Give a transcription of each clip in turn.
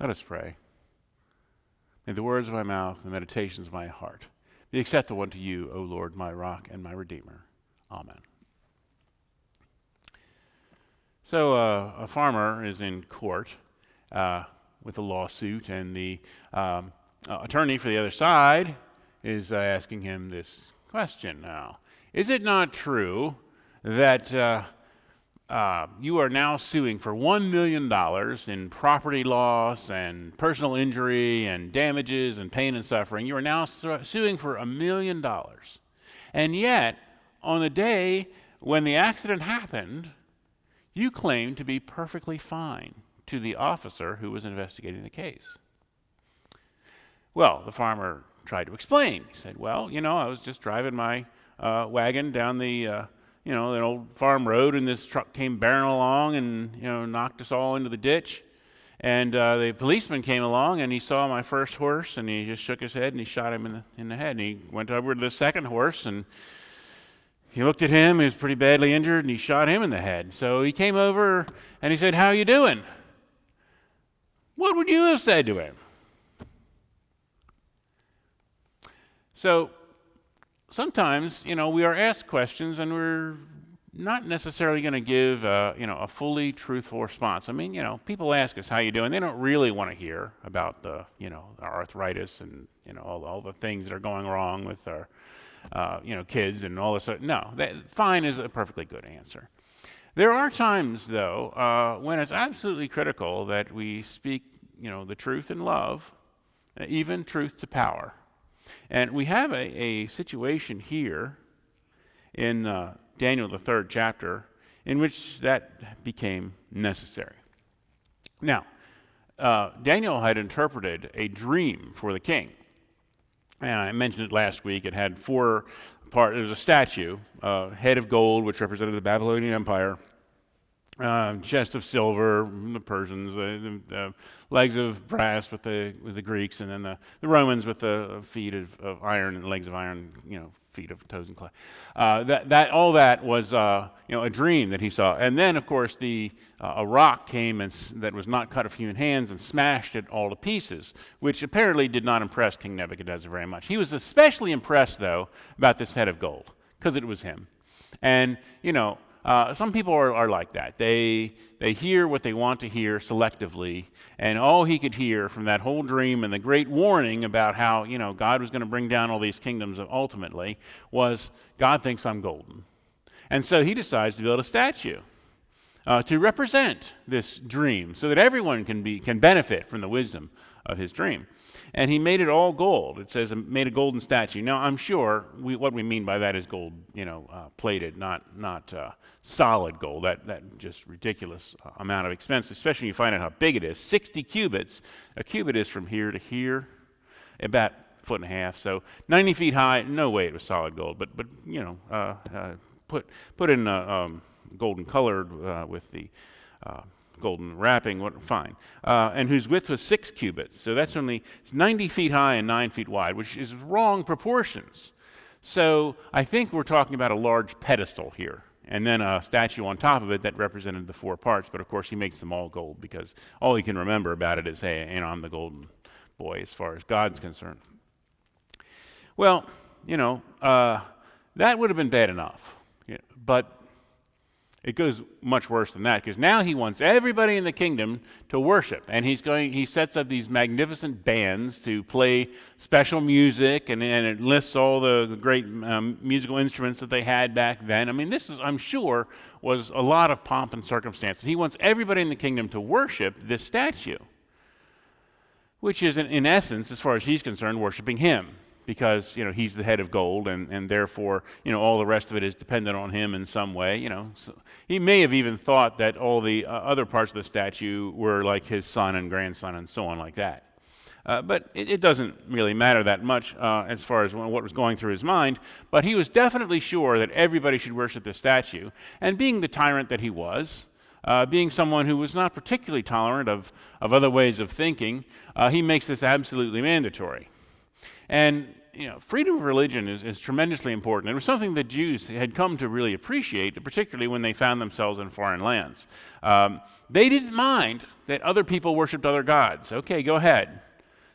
Let us pray. May the words of my mouth and the meditations of my heart be acceptable unto you, O Lord, my rock and my redeemer. Amen. So a farmer is in court with a lawsuit, and the attorney for the other side is asking him this question now. Is it not true that you are now suing for $1 million in property loss and personal injury and damages and pain and suffering? You are now suing for $1 million. And yet, on the day when the accident happened, you claimed to be perfectly fine to the officer who was investigating the case. Well, the farmer tried to explain. He said, well, I was just driving my wagon down the an old farm road, and this truck came barreling along and, knocked us all into the ditch. And the policeman came along, and he saw my first horse, and he just shook his head, and he shot him in the head. And he went over to the second horse, and he looked at him. He was pretty badly injured, and he shot him in the head. So he came over, and he said, "How you doing?" What would you have said to him? So sometimes, we are asked questions and we're not necessarily going to give, a fully truthful response. I mean, people ask us, how you doing? They don't really want to hear about the, our arthritis and, all the things that are going wrong with our, kids and all this. No, fine is a perfectly good answer. There are times, though, when it's absolutely critical that we speak, the truth in love, even truth to power. And we have a situation here in Daniel, the 3rd chapter, in which that became necessary. Now, Daniel had interpreted a dream for the king. And I mentioned it last week. It had 4 parts. There was a statue, head of gold, which represented the Babylonian Empire, chest of silver, the Persians, the legs of brass with the Greeks, and then the Romans with the feet of iron and legs of iron, feet of toes and clay. All that was a dream that he saw. And then, of course, a rock came that was not cut of human hands and smashed it all to pieces, which apparently did not impress King Nebuchadnezzar very much. He was especially impressed, though, about this head of gold, because it was him. And, some people are like that. They hear what they want to hear selectively, and all he could hear from that whole dream and the great warning about how, God was going to bring down all these kingdoms ultimately was, God thinks I'm golden. And so he decides to build a statue to represent this dream so that everyone can benefit from the wisdom of his dream. And he made it all gold. It says made a golden statue. Now, I'm sure what we mean by that is gold, plated, not solid gold. That just ridiculous amount of expense, especially when you find out how big it is. 60 cubits. A cubit is from here to here, about a foot and a half. So 90 feet high. No way it was solid gold. But put in golden colored with the golden wrapping, fine. And whose width was 6 cubits. So it's 90 feet high and 9 feet wide, which is wrong proportions. So I think we're talking about a large pedestal here, and then a statue on top of it that represented the 4 parts. But of course, he makes them all gold because all he can remember about it is, hey, I'm the golden boy as far as God's concerned. Well, that would have been bad enough, but it goes much worse than that, because now he wants everybody in the kingdom to worship, and he sets up these magnificent bands to play special music, and it lists all the great musical instruments that they had back then. I mean, this I'm sure, was a lot of pomp and circumstance. And he wants everybody in the kingdom to worship this statue, which is, in essence, as far as he's concerned, worshiping him. Because he's the head of gold, and therefore all the rest of it is dependent on him in some way. So he may have even thought that all the other parts of the statue were like his son and grandson and so on like that. But it doesn't really matter that much as far as what was going through his mind. But he was definitely sure that everybody should worship this statue. And being the tyrant that he was, being someone who was not particularly tolerant of other ways of thinking, he makes this absolutely mandatory. And freedom of religion is tremendously important. It was something that Jews had come to really appreciate, particularly when they found themselves in foreign lands. They didn't mind that other people worshipped other gods. Okay, go ahead.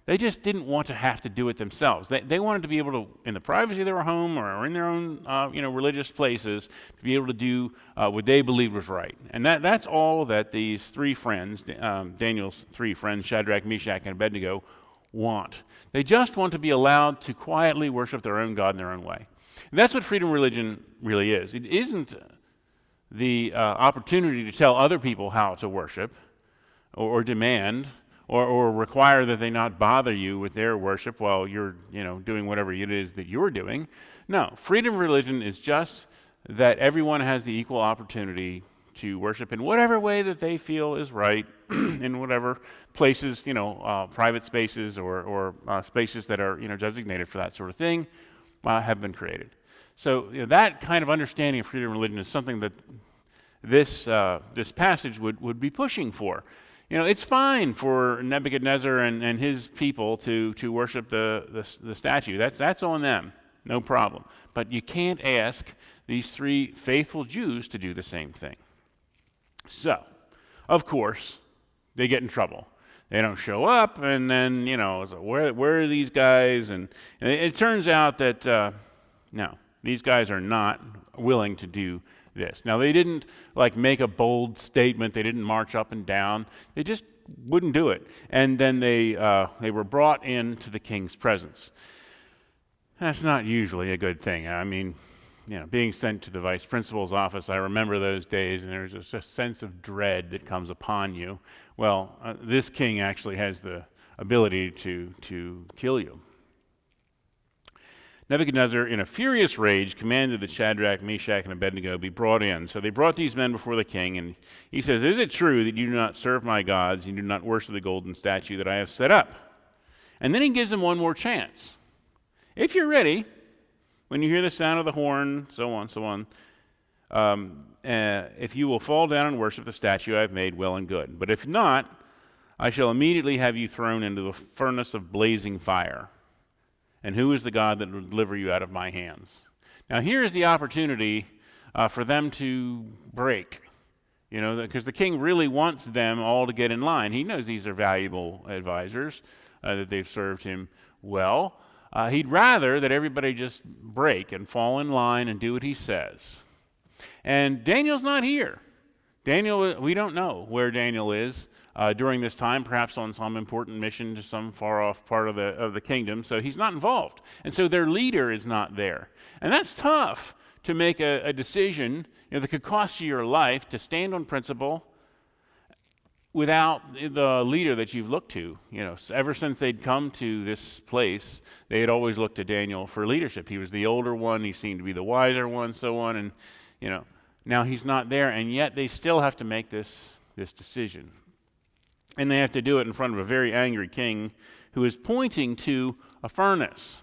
They just didn't want to have to do it themselves. They wanted to be able to, in the privacy of their home or in their own religious places, to be able to do what they believed was right. And that's all that these three friends, Daniel's three friends, Shadrach, Meshach, and Abednego, want. They just want to be allowed to quietly worship their own God in their own way. And that's what freedom of religion really is. It isn't the opportunity to tell other people how to worship or demand or require that they not bother you with their worship while you're doing whatever it is that you're doing. No, freedom of religion is just that everyone has the equal opportunity to worship in whatever way that they feel is right, in whatever places, private spaces or spaces that are designated for that sort of thing have been created. So that kind of understanding of freedom of religion is something that this passage would be pushing for. It's fine for Nebuchadnezzar and his people to worship the statue. That's on them, no problem. But you can't ask these three faithful Jews to do the same thing. So, of course, they get in trouble. They don't show up, and then so where are these guys? And it turns out that no, these guys are not willing to do this. Now, they didn't make a bold statement. They didn't march up and down. They just wouldn't do it. And then they were brought into the king's presence. That's not usually a good thing. I mean, being sent to the vice principal's office, I remember those days, and there's just a sense of dread that comes upon you. Well, this king actually has the ability to kill you. Nebuchadnezzar, in a furious rage, commanded that Shadrach, Meshach, and Abednego be brought in. So they brought these men before the king, and he says, "Is it true that you do not serve my gods, you do not worship the golden statue that I have set up?" And then he gives them one more chance. If you're ready, when you hear the sound of the horn, so on, if you will fall down and worship the statue I have made, well and good. But if not, I shall immediately have you thrown into the furnace of blazing fire. And who is the God that will deliver you out of my hands? Now here is the opportunity for them to break, because the king really wants them all to get in line. He knows these are valuable advisors, that they've served him well. He'd rather that everybody just break and fall in line and do what he says. And Daniel's not here. We don't know where Daniel is during this time, perhaps on some important mission to some far-off part of the kingdom, so he's not involved. And so their leader is not there. And that's tough to make a decision that could cost you your life, to stand on principle without the leader that you've looked to. Ever since they'd come to this place, they had always looked to Daniel for leadership. He was the older one, he seemed to be the wiser one, so on, and now he's not there, and yet they still have to make this decision. And they have to do it in front of a very angry king who is pointing to a furnace.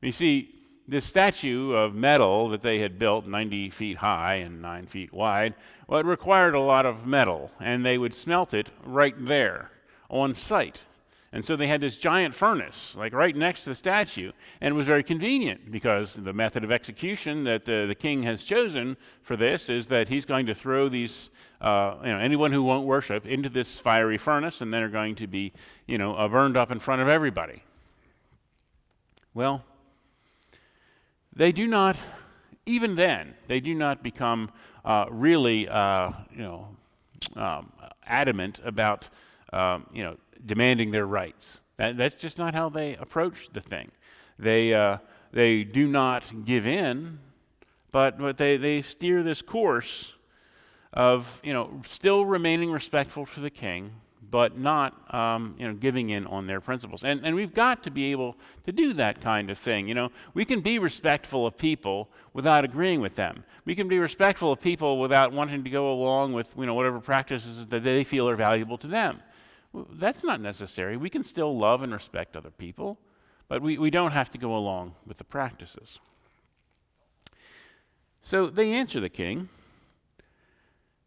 You see, this statue of metal that they had built 90 feet high and 9 feet wide, well, it required a lot of metal, and they would smelt it right there on site. And so they had this giant furnace, right next to the statue, and it was very convenient because the method of execution that the king has chosen for this is that he's going to throw these, anyone who won't worship into this fiery furnace, and then are going to be, burned up in front of everybody. Well, they do not, even then, they do not become really, adamant about, demanding their rights. That's just not how they approach the thing. They do not give in, but they steer this course of still remaining respectful to the king, but not giving in on their principles. And we've got to be able to do that kind of thing. We can be respectful of people without agreeing with them. We can be respectful of people without wanting to go along with whatever practices that they feel are valuable to them. That's not necessary. We can still love and respect other people, but we don't have to go along with the practices. So they answer the king,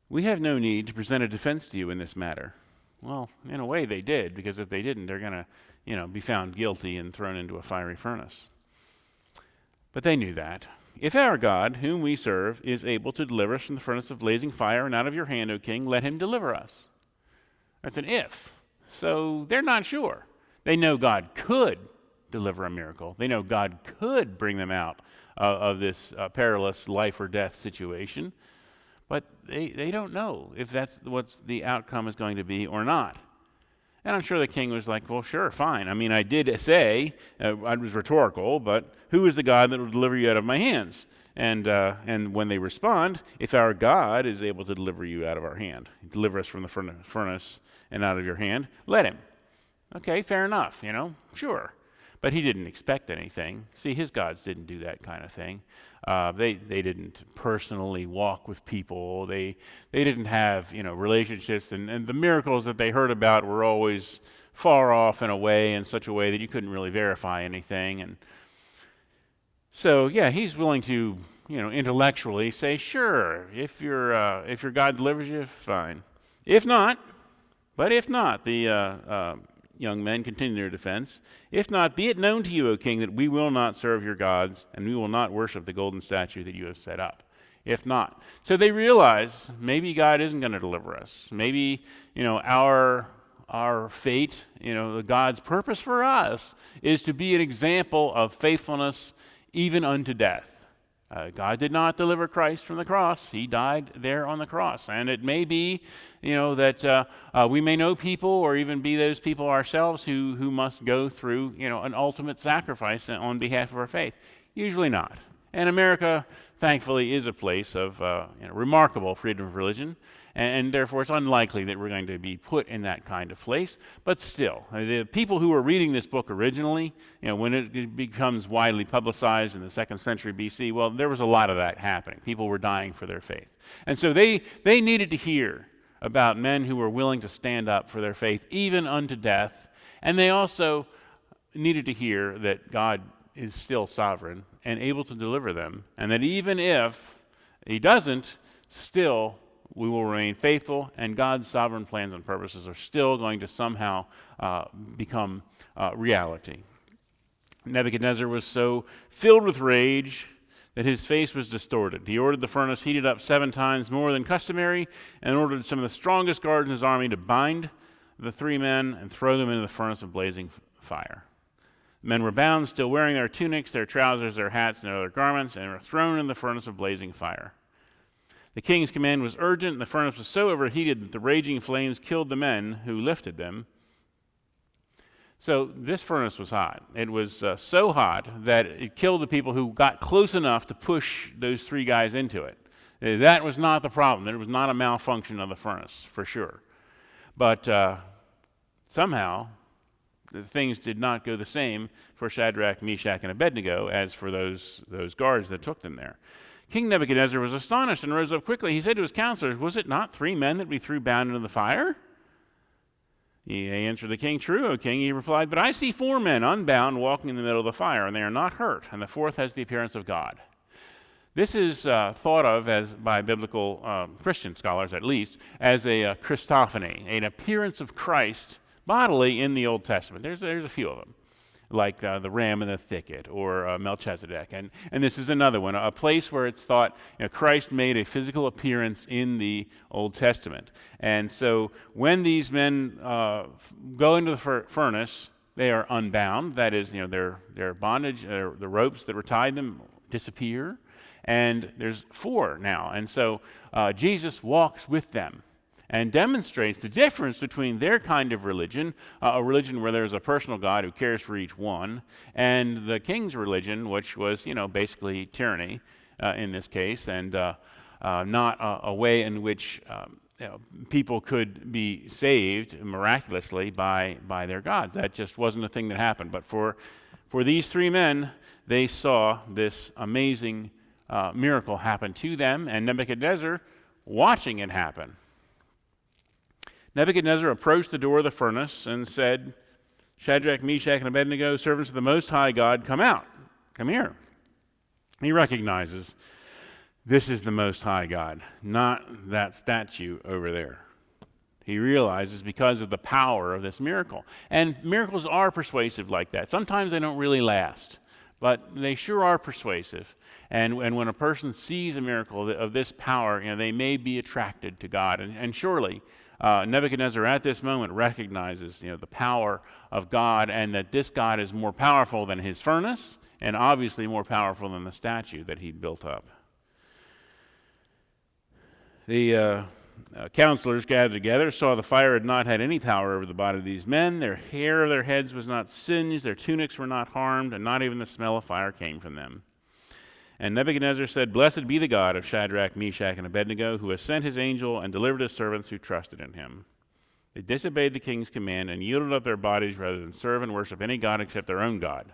"We have no need to present a defense to you in this matter. Well, in a way they did, because if they didn't, they're going to, be found guilty and thrown into a fiery furnace. But they knew that. If our God, whom we serve, is able to deliver us from the furnace of blazing fire and out of your hand, O king, let him deliver us. That's an if. So they're not sure. They know God could deliver a miracle. They know God could bring them out of this perilous life or death situation. But they don't know if that's what the outcome is going to be or not. And I'm sure the king was like, well, sure, fine. I mean, I did say, it was rhetorical, but who is the God that will deliver you out of my hands? And when they respond, if our God is able to deliver you out of our hand, deliver us from the furnace and out of your hand, let him. Okay, fair enough, sure. But he didn't expect anything. See, his gods didn't do that kind of thing. They didn't personally walk with people. They didn't have relationships, and the miracles that they heard about were always far off in a way, in such a way that you couldn't really verify anything. And so he's willing to intellectually say, sure, if your God delivers you, fine. If not, the young men continue their defense. If not, be it known to you, O king, that we will not serve your gods, and we will not worship the golden statue that you have set up. If not. So they realize maybe God isn't going to deliver us. Maybe, our fate, God's purpose for us is to be an example of faithfulness even unto death. God did not deliver Christ from the cross. He died there on the cross. And it may be, that we may know people or even be those people ourselves who must go through, an ultimate sacrifice on behalf of our faith. Usually not. And America, thankfully, is a place of remarkable freedom of religion. And therefore, it's unlikely that we're going to be put in that kind of place. But still, the people who were reading this book originally, when it becomes widely publicized in the 2nd century BC, well, there was a lot of that happening. People were dying for their faith. And so they needed to hear about men who were willing to stand up for their faith, even unto death. And they also needed to hear that God is still sovereign and able to deliver them, and that even if he doesn't, still we will remain faithful, and God's sovereign plans and purposes are still going to somehow become reality. Nebuchadnezzar was so filled with rage that his face was distorted. He ordered the furnace heated up 7 times more than customary, and ordered some of the strongest guards in his army to bind the 3 men and throw them into the furnace of blazing fire. The men were bound, still wearing their tunics, their trousers, their hats, and other garments, and were thrown in the furnace of blazing fire. The king's command was urgent, and the furnace was so overheated that the raging flames killed the men who lifted them. So this furnace was hot. It was so hot that it killed the people who got close enough to push those 3 guys into it. That was not the problem. It was not a malfunction of the furnace, for sure. But somehow, things did not go the same for Shadrach, Meshach, and Abednego as for those guards that took them there. King Nebuchadnezzar was astonished and rose up quickly. He said to his counselors, "Was it not 3 men that we threw bound into the fire?" He answered the king, "True, O king," he replied, "but I see 4 men unbound walking in the middle of the fire, and they are not hurt, and the 4th has the appearance of God." This is thought of as, by biblical Christian scholars at least, as a Christophany, an appearance of Christ bodily in the Old Testament. There's a few of them, like the ram in the thicket, or Melchizedek. And this is another one, a place where it's thought Christ made a physical appearance in the Old Testament. And so when these men go into the furnace, they are unbound. That is, their bondage, the ropes that were tied them disappear. And there's 4 now. And so Jesus walks with them and demonstrates the difference between their kind of religion, a religion where there's a personal God who cares for each one, and the king's religion, which was, basically tyranny in this case, and not a way in which people could be saved miraculously by their gods. That just wasn't a thing that happened. But for these 3 men, they saw this amazing miracle happen to them, and Nebuchadnezzar watching it happen. Nebuchadnezzar approached the door of the furnace and said, "Shadrach, Meshach, and Abednego, servants of the Most High God, come out. Come here." He recognizes this is the Most High God, not that statue over there. He realizes because of the power of this miracle. And miracles are persuasive like that. Sometimes they don't really last, but they sure are persuasive. And when a person sees a miracle of this power, they may be attracted to God. And surely Nebuchadnezzar at this moment recognizes the power of God, and that this God is more powerful than his furnace, and obviously more powerful than the statue that he built up. The counselors gathered together, saw the fire had not had any power over the body of these men. Their hair of their heads was not singed, their tunics were not harmed, and not even the smell of fire came from them. And Nebuchadnezzar said, "Blessed be the God of Shadrach, Meshach, and Abednego, who has sent his angel and delivered his servants who trusted in him." They disobeyed the king's command and yielded up their bodies rather than serve and worship any god except their own God.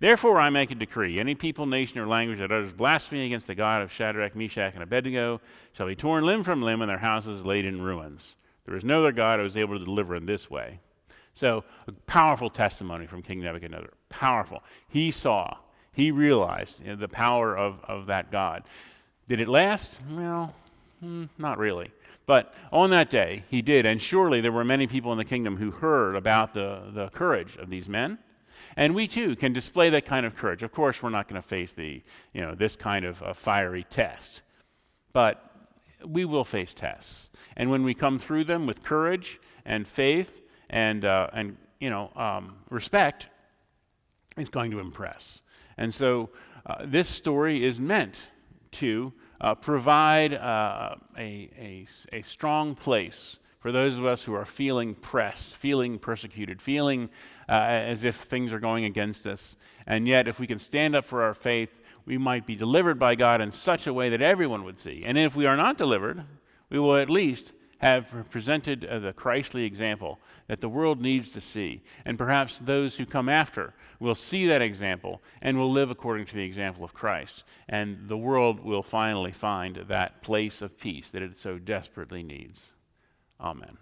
Therefore I make a decree: any people, nation, or language that utters blasphemy against the God of Shadrach, Meshach, and Abednego shall be torn limb from limb and their houses laid in ruins. There is no other God who is able to deliver in this way. So, a powerful testimony from King Nebuchadnezzar. Powerful. He saw, he realized the power of that God. Did it last? Well, not really. But on that day, he did, and surely there were many people in the kingdom who heard about the courage of these men. And we too can display that kind of courage. Of course, we're not going to face this kind of fiery test, but we will face tests. And when we come through them with courage and faith and respect, it's going to impress. And so this story is meant to provide a strong place for those of us who are feeling pressed, feeling persecuted, feeling as if things are going against us. And yet, if we can stand up for our faith, we might be delivered by God in such a way that everyone would see. And if we are not delivered, we will at least have presented the Christly example that the world needs to see. And perhaps those who come after will see that example and will live according to the example of Christ. And the world will finally find that place of peace that it so desperately needs. Amen.